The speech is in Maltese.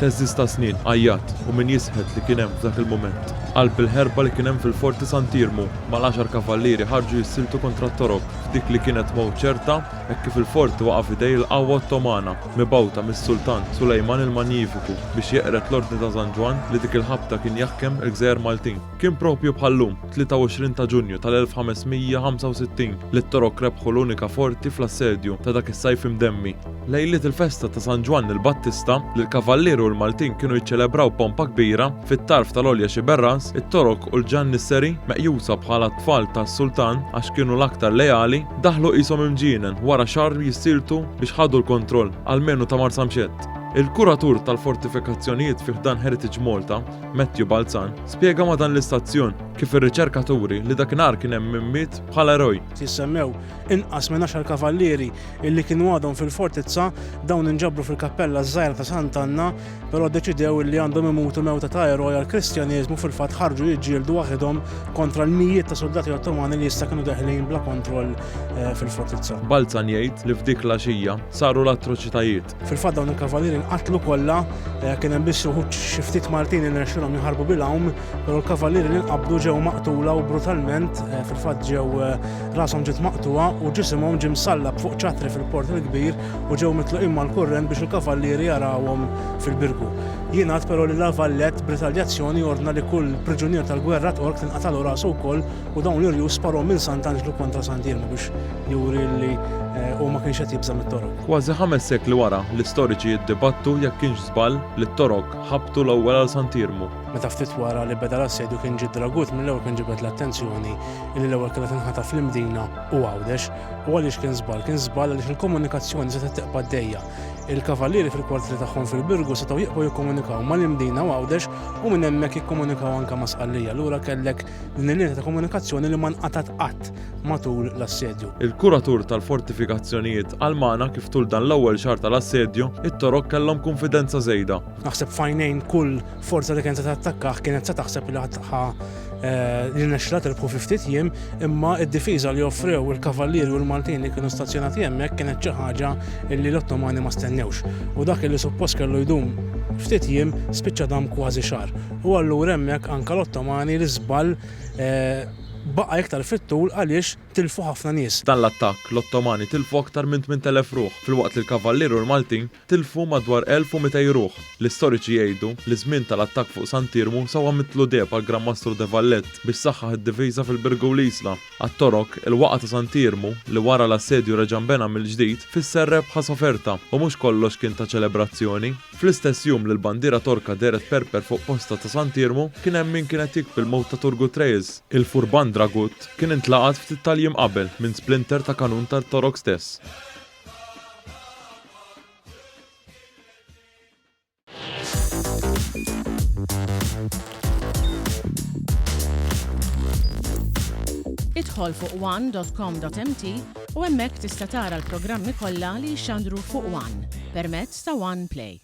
Teżista snin, għajjat u min jisħed li kien hemm f'dak il-mument. Qalb il-ħerba li kien hemm fil-Forti Sant'Irmu mal-10 kavallieri ħarġu jissiltu kontra t-torok f'dik li kienet mowt ċerta hekk kif il-forti waqaf idej il-qawwa Ottomana mibgħuta mis-Sultan Sulejman il-Magnifiku biex jeqret l-Ordni ta' San Ġwan li dik il-ħabta kien jaħkem il-Gżejjer Maltin. Kien propju bħallum 23 ta' Ġunju tal-1565 li t-torok rebħu l-unika forti fl-assedju ta' dak is-sajf imdemmi. Lejliet il-festa ta' San Ġwan il-Battista li l-kavallieri u l-Maltin kienu jiċċelebraw pompa kbira fit-tarf tal-Olja Xiberras, it-torok u l-ġannisseri meqjusa bħala tfal tas-Sultan għax kienu l-aktar lejali daħlu qishom imġienen wara xahar jissiltu biex ħadu l-kontroll għalmenu ta' Marsa Mxett. Il-kuratur tal-fortifikazzjonijiet fi ħdan Heritage Malta, Matthew Balzan, spjega ma' dan l-istazzjon kif ir-riċerkaturi li dakinhar kien hemm minmiet bħala eroj. Jissemmew inqas minn 10 kavallieri illi kienu għadhom fil-fortizza dawn inġabru fil-kappella żgħira ta' Sant'Anna, però ddeċidew illi għandhom imutu mewta ta' eroj għall-Kristjanieżmu fil-fatt ħarġu jiġġieldu waħedhom kontra l-mijiet ta' soldati Ottomani li issa kienu deħlin bla kontroll fil-fortizza. Balzan jgħid li f'dik l-għaxija saru l-atroċitajiet. Fil-fatt dawn il-kavallieri nqatlu kollha, kien hemm biss uħud xi ftit Maltin li nexxilhom jaħarbu bil-hawn, però l-kavallieri li nqabdu ġew maqtula u brutalment fil-fatt ġew rashom ġiet maqtuwa u ġisimhom ġie msallab fuq ċatri fil-port il-kbir u ġew mitluqin mal-kurrent biex il-kavallieri jarawhom fil-birgu. Jingħad però li l-Lavallett b'ritaljazzjoni ordna li kull priġunier tal-gwerra tork tinqatalu rasu wkoll u dawn l-irju sparhom minn Sant'Angelo kontra Sant'Irmu biex juri li u ma kienx qed jibża mit-torok. Kważi 5 sekli wara l-istoriċi jiddibattu jekk kienx żball li t-torok ħabtu l-ewwel għal Sant'Irmu. Meta ftit wara li beda l-assedju kien ġie dragut mill-ewwel kien ġibet l-attenzjoni li l-ewwel kienet inħata fl-Imdina u Għawdex u għaliex kien żball għaliex il-komunikazzjoni se tibqa' għaddejja. Il-kavallieri fil-kwartieri tagħhom fil-Birgu setgħu jibqgħu jikkomunikaw mal-Imdina u Għawdex u minn hemmhekk jikkomunikaw anke ma' Sqallija. Allura kellek din il-linja ta' komunikazzjoni li ma nqatat qatt matul l-assedju. Il-kuratur tal-fortifikazzjonijiet Almana kif tul dan l-ewwel xahar tal-assedju, it-torok kellhom konfidenza żejda. Naħseb fajnejn kull forza li kienet se tattakkah kienet se taħseb li ħadħa li nexxila tilbħu fi ftit jiem, imma d-difiża li offrew il-kavallieri u l-Maltin li kienu stazzjonati hemmhekk kienet xi ħaġa li l-Ottomani ma stennewx. U dak li suppost kellu jdum ftit jiem spiċċa dam kważi xahar. U allura hemmhekk anke l-Ottomani li żball baqa' iktar fit-tul għaliex tilfu ħafna nies. Dan l-attakk l-Ottomani tilfu aktar minn 8,000 ruħ, filwaqt li l-kavallieri u l-Maltin tilfu madwar 1200 ruħ. L-istoriċi jgħidu li żmien tal-attakk fuq Sant'Irmu sewwa mitlu deb għal Gran Mastru de Vallett biex saħħaħ id-diviża fil-Birgu u l-Isla. Għat-torok il-waqgħa ta' Sant'Irmu li wara l-assedju reġa' nbena mill-ġdid fisser rebħa soferta u mhux kollox kien ta' ċelebrazzjoni. Fl-istess jum li l-bandiera torka deret perper fuq posta ta' Sant'Irmu kien hemm min kienet jikbil mowt ta' Turgut Reis. Il-furban Dragut kien intlaqat ftit tal-jiem qabel minn splinter ta' kanun tal-torok stess. Idħol fuq one.com.mt u hemmhekk tista' tara l-programmi kollha li jxandru fuq One permezz ta' One Play.